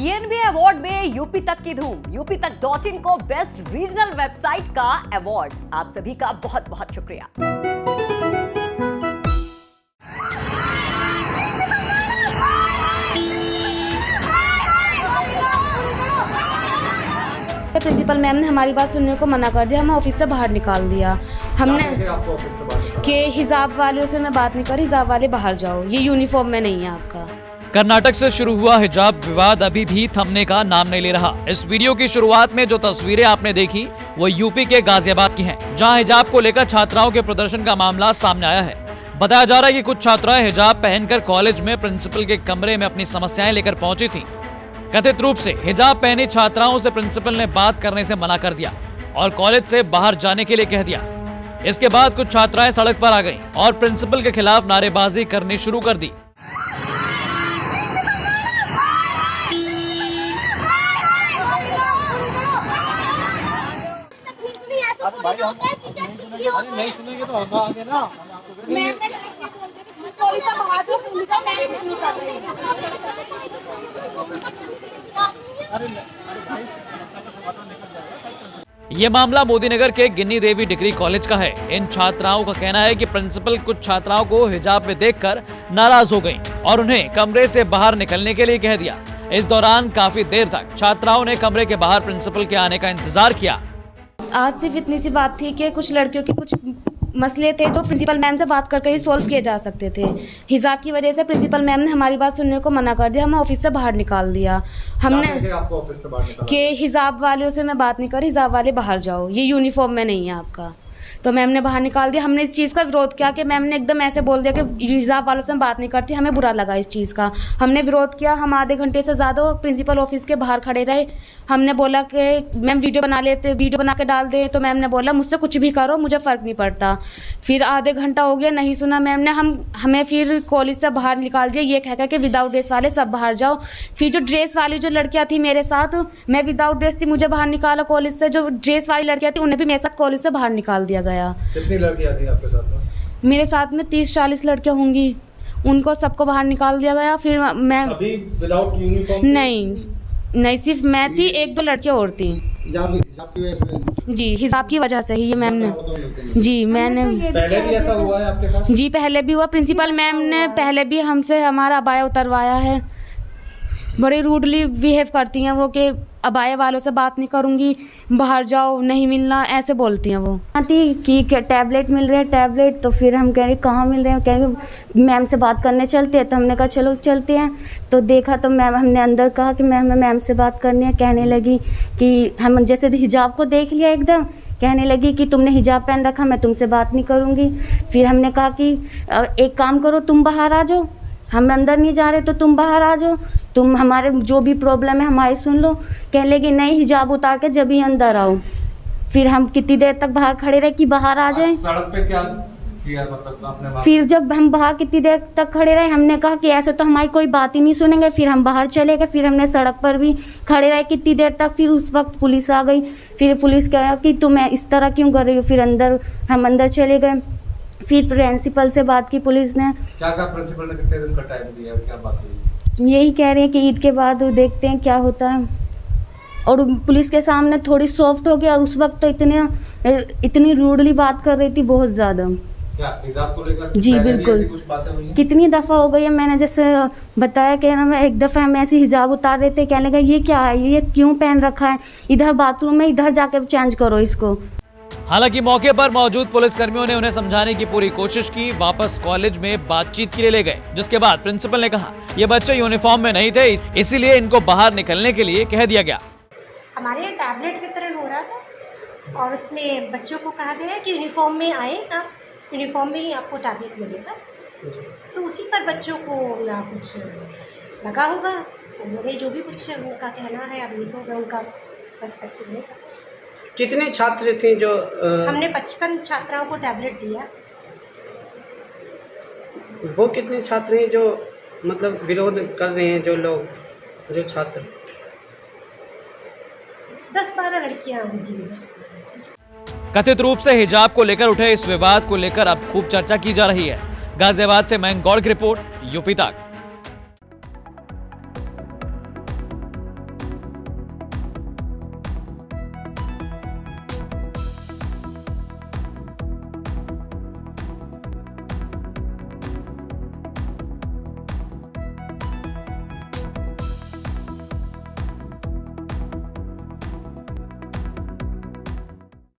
DNB award में UP तक की धूम। यूपीतक.in को बेस्ट रीजनल वेबसाइट का अवार्ड। आप सभी का बहुत बहुत शुक्रिया। प्रिंसिपल मैम ने हमारी बात सुनने को मना कर दिया, हमें ऑफिस से बाहर निकाल दिया। हमने आपको ऑफिस से बाहर कि हिजाब वालों से मैं बात नहीं कर, हिजाब वाले बाहर जाओ, ये यूनिफॉर्म में नहीं है आपका। कर्नाटक से शुरू हुआ हिजाब विवाद अभी भी थमने का नाम नहीं ले रहा। इस वीडियो की शुरुआत में जो तस्वीरें आपने देखी वो यूपी के गाजियाबाद की हैं, जहां हिजाब को लेकर छात्राओं के प्रदर्शन का मामला सामने आया है। बताया जा रहा है कि कुछ छात्राएं हिजाब पहनकर कॉलेज में प्रिंसिपल के कमरे में अपनी समस्याएं लेकर पहुंची थी। कथित रूप से हिजाब पहनी छात्राओं से प्रिंसिपल ने बात करने से मना कर दिया और कॉलेज से बाहर जाने के लिए कह दिया। इसके बाद कुछ छात्राएं सड़क पर आ गईं और प्रिंसिपल के खिलाफ नारेबाजी करनी शुरू कर दी। नहीं सुनेंगे तो होगा आगे ना। ये मामला मोदीनगर के गिन्नी देवी डिग्री कॉलेज का है। इन छात्राओं का कहना है कि प्रिंसिपल कुछ छात्राओं को हिजाब में देखकर नाराज हो गईं और उन्हें कमरे से बाहर निकलने के लिए कह दिया। इस दौरान काफी देर तक छात्राओं ने कमरे के बाहर प्रिंसिपल के आने का इंतजार किया। आज सिर्फ इतनी सी बात थी कि कुछ लड़कियों के कुछ मसले थे जो प्रिंसिपल मैम से बात करके ही सॉल्व किए जा सकते थे। हिजाब की वजह से प्रिंसिपल मैम ने हमारी बात सुनने को मना कर दिया, हमें ऑफिस से बाहर निकाल दिया। हमने आपको ऑफिस से बाहर निकाला कि हिजाब वालों से मैं बात नहीं कर, हिजाब वाले बाहर जाओ, ये यूनिफॉर्म में नहीं है आपका। तो मैम ने बाहर निकाल दिया। हमने इस चीज़ का विरोध किया कि मैम ने एकदम ऐसे बोल दिया कि हिजाब वालों से हम बात नहीं करती, हमें बुरा लगा इस चीज़ का। हमने विरोध किया, हम आधे घंटे से ज़्यादा प्रिंसिपल ऑफिस के बाहर खड़े रहे। हमने बोला कि मैम वीडियो बना के डाल दें, तो मैम ने बोला मुझसे कुछ भी करो, मुझे फ़र्क नहीं पड़ता। फिर आधे घंटा हो गया, नहीं सुना मैम ने। हमें फिर कॉलेज से बाहर निकाल दिया, ये कह के विदाउट ड्रेस वाले सब बाहर जाओ। फिर जो ड्रेस वाली जो लड़कियाँ थी मेरे साथ, मैं विदाउट ड्रेस थी, मुझे बाहर निकाला कॉलेज से। जो ड्रेस वाली लड़कियाँ थी उन्हें भी मेरे साथ कॉलेज से बाहर निकाल दिया गया। कितनी लड़कियां थी आपके साथ में? मेरे साथ में 30-40 लड़कियां होंगी, उनको सबको बाहर निकाल दिया गया। फिर मैं सभी विदाउट यूनिफॉर्म? नहीं, सिर्फ मैं थी, 1-2 लड़कियां और थी। हिजाब की वजह से? जी, हिजाब की वजह से ही ये मैम ने। जी, मैंने पहले भी ऐसा हुआ है आपके साथ? जी, पहले भी हुआ। प्रिंसिपल मैम ने पहले भी हमसे हमारा अबाया उतरवाया है। बड़े रूडली बिहेव करती हैं वो कि अबाया वालों से बात नहीं करूंगी, बाहर जाओ, नहीं मिलना, ऐसे बोलती हैं वो। आती कि टैबलेट मिल रहे हैं, टैबलेट। तो फिर हम कह रहे कहाँ मिल रहे हैं, कह रहे मैम से बात करने चलते हैं। तो हमने कहा चलो चलते हैं। तो देखा तो मैम, हमने अंदर कहा कि मैम से बात करनी है। कहने लगी कि हम जैसे हिजाब को देख लिया एकदम, कहने लगी कि तुमने हिजाब पहन रखा, मैं तुमसे बात नहीं करूँगी। फिर हमने कहा कि एक काम करो, तुम बाहर आ जाओ, हम अंदर नहीं जा रहे तो तुम बाहर आ जाओ, तुम हमारे जो भी प्रॉब्लम है हमारी सुन लो। कहने लगी नहीं, हिजाब उतार के जब ही अंदर आओ। फिर हम कितनी देर तक बाहर खड़े रहे कि बाहर आ जाए। सड़क पे क्या किया, मतलब आपने? फिर जब हम बाहर कितनी देर तक खड़े रहे, हमने कहा कि ऐसे तो हमारी कोई बात ही नहीं सुनेंगे। फिर हम बाहर चले गए। फिर हमने सड़क पर भी खड़े रहे कितनी देर तक। फिर उस वक्त पुलिस आ गई। फिर पुलिस कहा कि तुम इस तरह क्यों कर रही हो। फिर हम अंदर चले गए। फिर प्रिंसिपल से बात की पुलिस ने। क्या कहा प्रिंसिपल ने? कितने दिन का टाइम दिया, क्या बात हुई? यही कह रहे हैं कि ईद के बाद देखते हैं क्या होता है। और पुलिस के सामने थोड़ी सॉफ्ट हो गया, और उस वक्त तो इतनी रूडली बात कर रही थी, बहुत ज़्यादा। क्या हिजाब को लेकर? जी बिल्कुल। कुछ बातें हुई हैं? कितनी दफ़ा हो गई है, मैंने जैसे बताया कि ना, मैं एक दफ़ा हम ऐसे हिजाब उतार रहे थे, कहने लगा ये क्या है, ये क्यों पहन रखा है, इधर बाथरूम में, इधर जाके चेंज करो इसको। हालांकि मौके पर मौजूद पुलिसकर्मियों ने उन्हें समझाने की पूरी कोशिश की, वापस कॉलेज में बातचीत के लिए ले गए, जिसके बाद प्रिंसिपल ने कहा ये बच्चे यूनिफॉर्म में नहीं थे, इसीलिए इनको बाहर निकलने के लिए कह दिया गया। हमारे यहाँ टैबलेट वितरण हो रहा था और उसमें बच्चों को कहा गया है कि यूनिफॉर्म में आए, आप यूनिफॉर्म में ही आपको टैबलेट मिलेगा। तो उसी पर बच्चों को ना कुछ लगा होगा, तो उन्होंने जो भी कुछ उनका कहना है, अब ये तो मैं उनका पर्सपेक्टिव लेगा। कितने छात्र थे जो हमने 55 छात्राओं को टैबलेट दिया। वो कितने छात्र हैं जो मतलब विरोध कर रहे हैं, जो छात्र? 10-12 लड़कियां होंगी। कथित रूप से हिजाब को लेकर उठे इस विवाद को लेकर अब खूब चर्चा की जा रही है। गाजियाबाद से मयंक गौड़ की रिपोर्ट, यूपी तक।